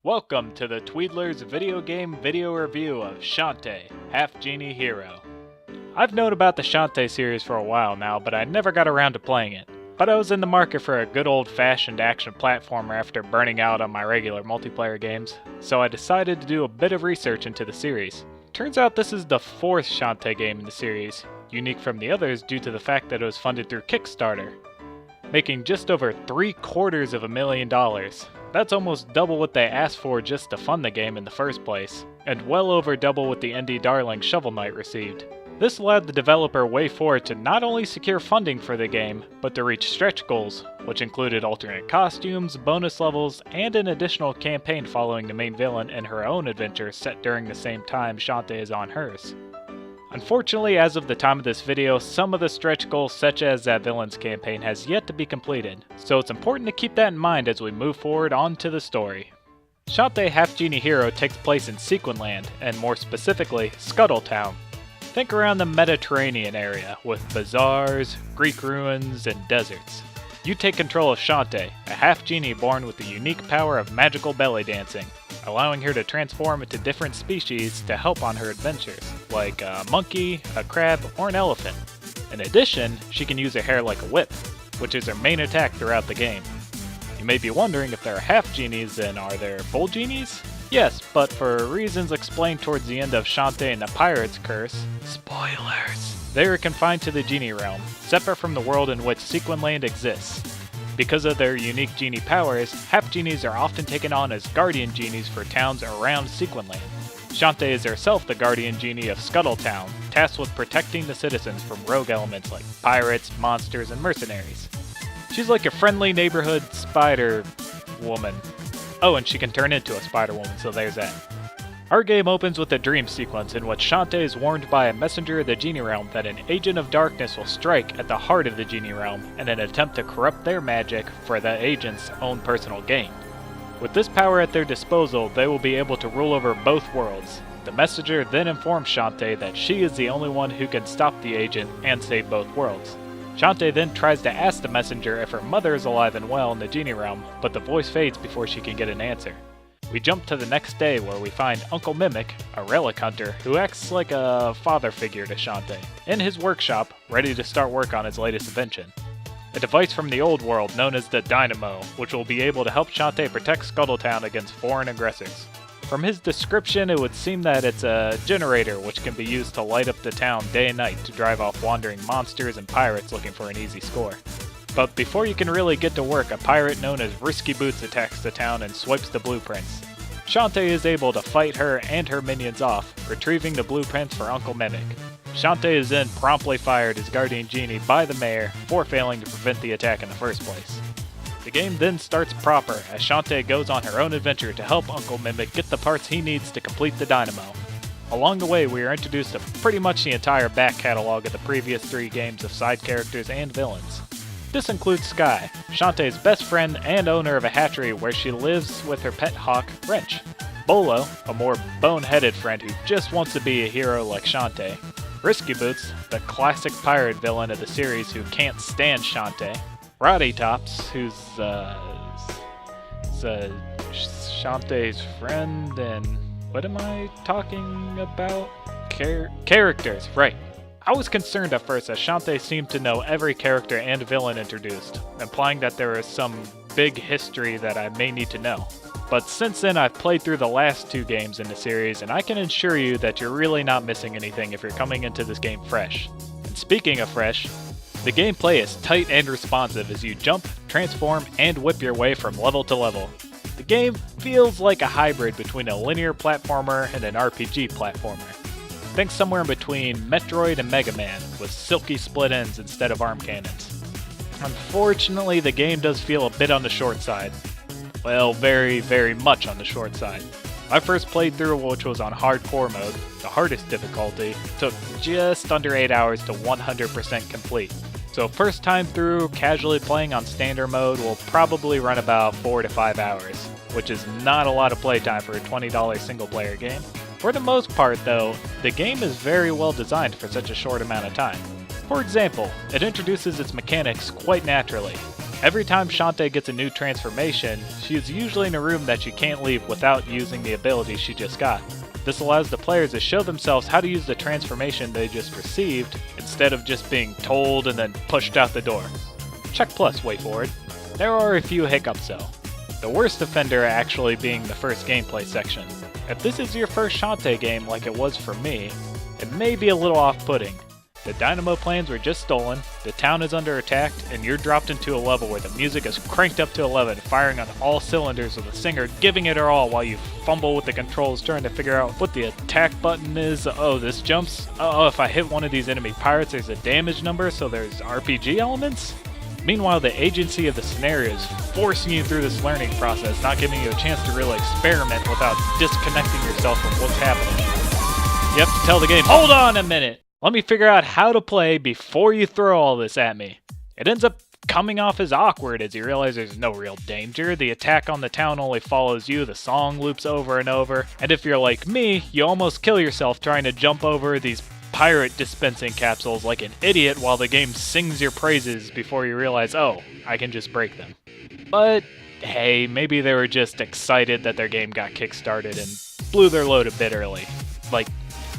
Welcome to the Tweedler's video game video review of Shantae, Half-Genie Hero. I've known about the Shantae series for a while now, but I never got around to playing it. But I was in the market for a good old-fashioned action platformer after burning out on my regular multiplayer games, so I decided to do a bit of research into the series. Turns out this is the fourth Shantae game in the series, unique from the others due to the fact that it was funded through Kickstarter, making just over $750,000. That's almost double what they asked for just to fund the game in the first place, and well over double what the indie darling Shovel Knight received. This allowed the developer Wayforward to not only secure funding for the game, but to reach stretch goals, which included alternate costumes, bonus levels, and an additional campaign following the main villain and her own adventure set during the same time Shantae is on hers. Unfortunately, as of the time of this video, some of the stretch goals such as that villain's campaign has yet to be completed, so it's important to keep that in mind as we move forward onto the story. Shantae Half-Genie Hero takes place in Sequinland, and more specifically, Scuttletown. Think around the Mediterranean area, with bazaars, Greek ruins, and deserts. You take control of Shantae, a half-genie born with the unique power of magical belly dancing, allowing her to transform into different species to help on her adventures, like a monkey, a crab, or an elephant. In addition, she can use her hair like a whip, which is her main attack throughout the game. You may be wondering if there are half-genies, then are there full genies? Yes, but for reasons explained towards the end of Shantae and the Pirate's Curse, spoilers, they are confined to the genie realm, separate from the world in which Sequinland exists. Because of their unique genie powers, half-genies are often taken on as guardian genies for towns around Sequinland. Shantae is herself the guardian genie of Scuttletown, tasked with protecting the citizens from rogue elements like pirates, monsters, and mercenaries. She's like a friendly neighborhood spider woman. Oh, and she can turn into a spider woman, so there's that. Our game opens with a dream sequence in which Shantae is warned by a messenger of the genie realm that an agent of darkness will strike at the heart of the genie realm in an attempt to corrupt their magic for the agent's own personal gain. With this power at their disposal, they will be able to rule over both worlds. The messenger then informs Shantae that she is the only one who can stop the agent and save both worlds. Shantae then tries to ask the messenger if her mother is alive and well in the genie realm, but the voice fades before she can get an answer. We jump to the next day where we find Uncle Mimic, a relic hunter, who acts like a father figure to Shantae, in his workshop, ready to start work on his latest invention. A device from the old world known as the Dynamo, which will be able to help Shantae protect Scuttletown against foreign aggressors. From his description, it would seem that it's a generator which can be used to light up the town day and night to drive off wandering monsters and pirates looking for an easy score. But before you can really get to work, a pirate known as Risky Boots attacks the town and swipes the blueprints. Shantae is able to fight her and her minions off, retrieving the blueprints for Uncle Mimic. Shantae is then promptly fired as guardian genie by the mayor for failing to prevent the attack in the first place. The game then starts proper as Shantae goes on her own adventure to help Uncle Mimic get the parts he needs to complete the Dynamo. Along the way, we are introduced to pretty much the entire back catalog of the previous 3 games of side characters and villains. This includes Sky, Shantae's best friend and owner of a hatchery where she lives with her pet hawk, Wrench. Bolo, a more boneheaded friend who just wants to be a hero like Shantae. Risky Boots, the classic pirate villain of the series who can't stand Shantae. Roddy Tops, who's Shantae's friend, and what am I talking about? Characters, right. I was concerned at first as Shantae seemed to know every character and villain introduced, implying that there is some big history that I may need to know. But since then I've played through the last 2 games in the series, and I can assure you that you're really not missing anything if you're coming into this game fresh. And speaking of fresh, the gameplay is tight and responsive as you jump, transform, and whip your way from level to level. The game feels like a hybrid between a linear platformer and an RPG platformer. Think somewhere in between Metroid and Mega Man, with silky split ends instead of arm cannons. Unfortunately, the game does feel a bit on the short side. Well, very, very much on the short side. My first playthrough, which was on hardcore mode, the hardest difficulty, took just under 8 hours to 100% complete. So first time through, casually playing on standard mode will probably run about 4 to 5 hours, which is not a lot of playtime for a $20 single player game. For the most part though, the game is very well designed for such a short amount of time. For example, it introduces its mechanics quite naturally. Every time Shantae gets a new transformation, she is usually in a room that she can't leave without using the ability she just got. This allows the players to show themselves how to use the transformation they just received, instead of just being told and then pushed out the door. Check plus, Wayforward. There are a few hiccups though. The worst offender actually being the first gameplay section. If this is your first Shantae game like it was for me, it may be a little off-putting. The dynamo plans were just stolen, the town is under attack, and you're dropped into a level where the music is cranked up to 11, firing on all cylinders with the singer giving it her all while you fumble with the controls trying to figure out what the attack button is. Oh, this jumps. Oh, if I hit one of these enemy pirates, there's a damage number, so there's RPG elements? Meanwhile, the agency of the scenario is forcing you through this learning process, not giving you a chance to really experiment without disconnecting yourself from what's happening. You have to tell the game, hold on a minute! Let me figure out how to play before you throw all this at me. It ends up coming off as awkward as you realize there's no real danger. The attack on the town only follows you, the song loops over and over, and if you're like me, you almost kill yourself trying to jump over these pirate dispensing capsules like an idiot while the game sings your praises before you realize, oh, I can just break them. But hey, maybe they were just excited that their game got kickstarted and blew their load a bit early. Like,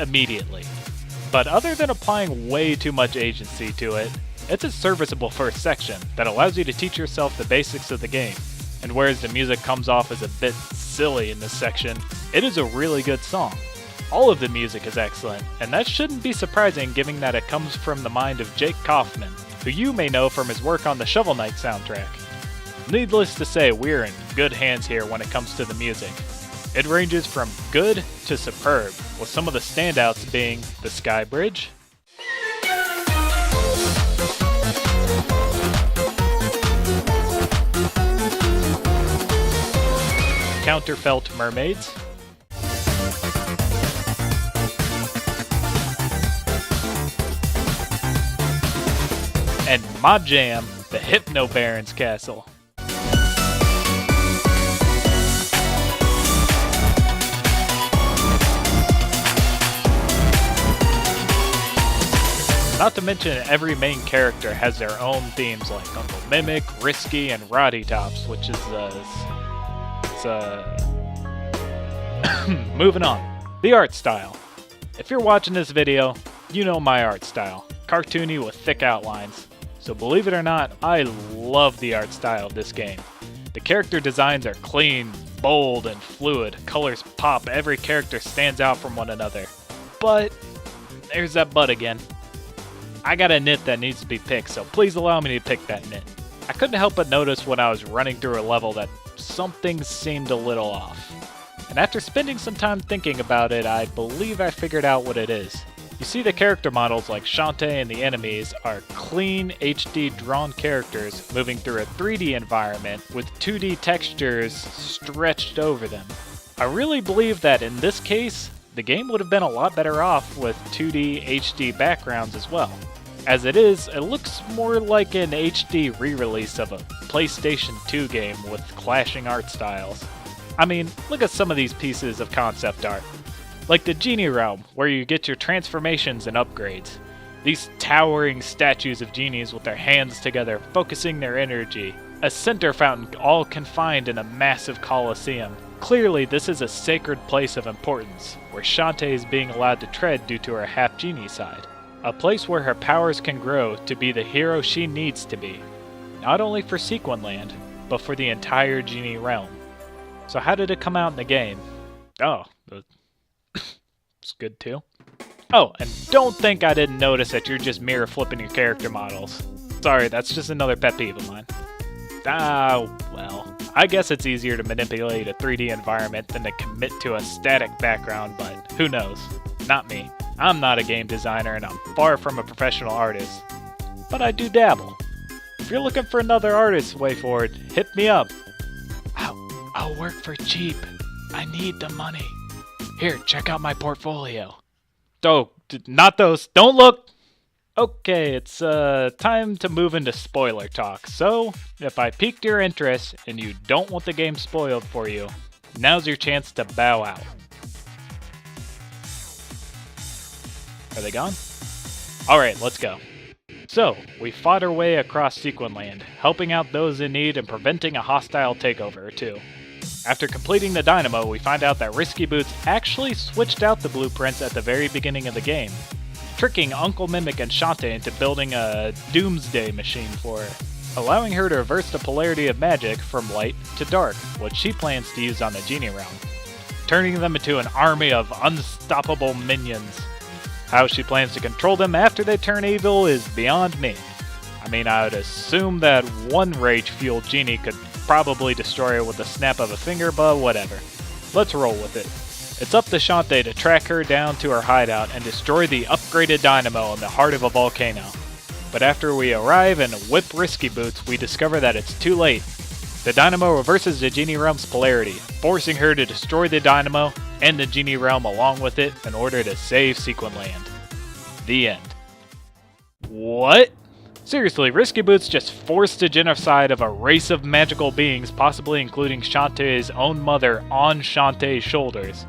immediately. But other than applying way too much agency to it, it's a serviceable first section that allows you to teach yourself the basics of the game. And whereas the music comes off as a bit silly in this section, it is a really good song. All of the music is excellent, and that shouldn't be surprising given that it comes from the mind of Jake Kaufman, who you may know from his work on the Shovel Knight soundtrack. Needless to say, we're in good hands here when it comes to the music. It ranges from good to superb, with some of the standouts being the Sky Bridge, Counterfelt Mermaids, and my jam, the Hypno Baron's Castle. Not to mention, every main character has their own themes like Uncle Mimic, Risky, and Roddy Tops, which is, moving on. The art style. If you're watching this video, you know my art style. Cartoony with thick outlines. So believe it or not, I love the art style of this game. The character designs are clean, bold, and fluid. Colors pop, every character stands out from one another. But, there's that but again. I got a nit that needs to be picked, so please allow me to pick that nit. I couldn't help but notice when I was running through a level that something seemed a little off. And after spending some time thinking about it, I believe I figured out what it is. You see, the character models like Shantae and the enemies are clean HD drawn characters moving through a 3D environment with 2D textures stretched over them. I really believe that in this case, the game would have been a lot better off with 2D HD backgrounds as well. As it is, it looks more like an HD re-release of a PlayStation 2 game with clashing art styles. I mean, look at some of these pieces of concept art. Like the Genie Realm, where you get your transformations and upgrades. These towering statues of genies with their hands together, focusing their energy. A center fountain all confined in a massive coliseum. Clearly, this is a sacred place of importance, where Shantae is being allowed to tread due to her half-genie side. A place where her powers can grow to be the hero she needs to be. Not only for Sequin Land, but for the entire Genie Realm. So how did it come out in the game? Oh, it's good too. Oh, and don't think I didn't notice that you're just mirror flipping your character models. Sorry, that's just another pet peeve of mine. Well, I guess it's easier to manipulate a 3D environment than to commit to a static background, but who knows? Not me. I'm not a game designer and I'm far from a professional artist. But I do dabble. If you're looking for another artist, Wayforward, hit me up. I'll work for cheap. I need the money. Here, check out my portfolio. Oh, not those. Don't look! Okay, it's time to move into spoiler talk. So, if I piqued your interest and you don't want the game spoiled for you, now's your chance to bow out. Are they gone? Alright, let's go. So, we fought our way across Sequin Land, helping out those in need and preventing a hostile takeover or two. After completing the dynamo, we find out that Risky Boots actually switched out the blueprints at the very beginning of the game, tricking Uncle Mimic and Shantae into building a doomsday machine for her, allowing her to reverse the polarity of magic from light to dark, which she plans to use on the Genie Realm, turning them into an army of unstoppable minions. How she plans to control them after they turn evil is beyond me. I mean, I would assume that one rage-fueled genie could probably destroy her with the snap of a finger, but whatever. Let's roll with it. It's up to Shantae to track her down to her hideout and destroy the upgraded dynamo in the heart of a volcano. But after we arrive and whip Risky Boots, we discover that it's too late. The dynamo reverses the Genie Realm's polarity, forcing her to destroy the dynamo and the Genie Realm along with it in order to save Sequin Land. The end. What? Seriously, Risky Boots just forced the genocide of a race of magical beings, possibly including Shantae's own mother, on Shantae's shoulders.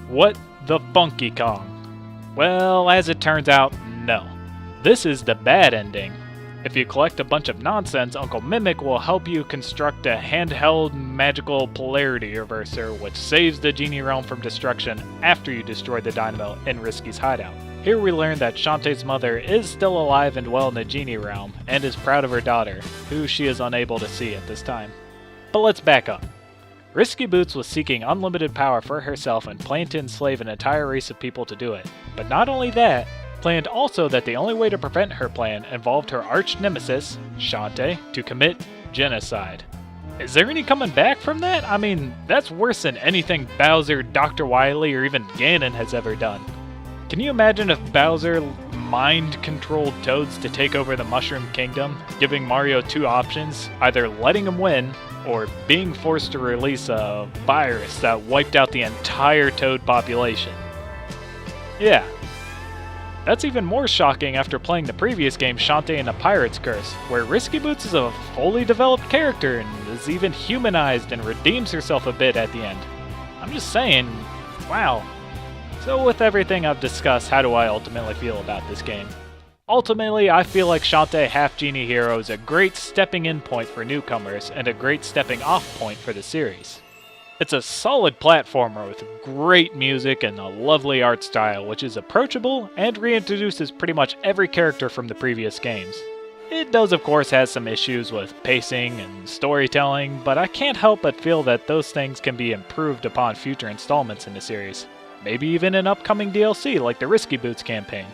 What the Funky Kong? Well, as it turns out, no. This is the bad ending. If you collect a bunch of nonsense, Uncle Mimic will help you construct a handheld magical polarity reverser which saves the Genie Realm from destruction after you destroy the dynamo in Risky's hideout. Here we learn that Shantae's mother is still alive and well in the Genie Realm and is proud of her daughter, who she is unable to see at this time. But let's back up. Risky Boots was seeking unlimited power for herself and planned to enslave an entire race of people to do it. But not only that, planned also that the only way to prevent her plan involved her arch-nemesis, Shantae, to commit genocide. Is there any coming back from that? I mean, that's worse than anything Bowser, Dr. Wily, or even Ganon has ever done. Can you imagine if Bowser mind-controlled Toads to take over the Mushroom Kingdom, giving Mario two options, either letting him win, or being forced to release a virus that wiped out the entire Toad population? Yeah. That's even more shocking after playing the previous game, Shantae and the Pirate's Curse, where Risky Boots is a fully developed character and is even humanized and redeems herself a bit at the end. I'm just saying, wow. So with everything I've discussed, how do I ultimately feel about this game? Ultimately, I feel like Shantae Half-Genie Hero is a great stepping in point for newcomers and a great stepping off point for the series. It's a solid platformer with great music and a lovely art style which is approachable and reintroduces pretty much every character from the previous games. It does of course have some issues with pacing and storytelling, but I can't help but feel that those things can be improved upon future installments in the series. Maybe even an upcoming DLC like the Risky Boots campaign,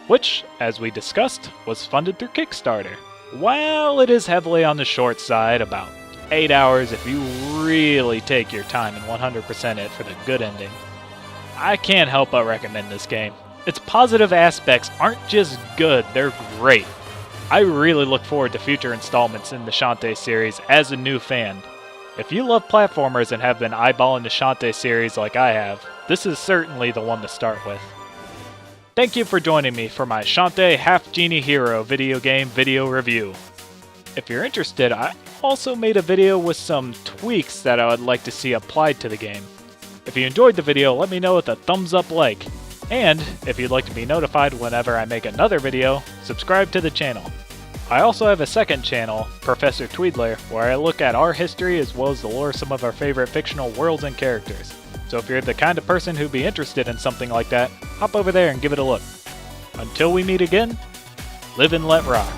which, as we discussed, was funded through Kickstarter. While it is heavily on the short side, about 8 hours if you really take your time and 100% it for the good ending, I can't help but recommend this game. Its positive aspects aren't just good, they're great. I really look forward to future installments in the Shantae series as a new fan. If you love platformers and have been eyeballing the Shantae series like I have, this is certainly the one to start with. Thank you for joining me for my Shantae Half-Genie Hero video game video review. If you're interested, I also made a video with some tweaks that I would like to see applied to the game. If you enjoyed the video, let me know with a thumbs up like. And if you'd like to be notified whenever I make another video, subscribe to the channel. I also have a second channel, Professor Tweedler, where I look at our history as well as the lore of some of our favorite fictional worlds and characters. So if you're the kind of person who'd be interested in something like that, hop over there and give it a look. Until we meet again, live and let rock.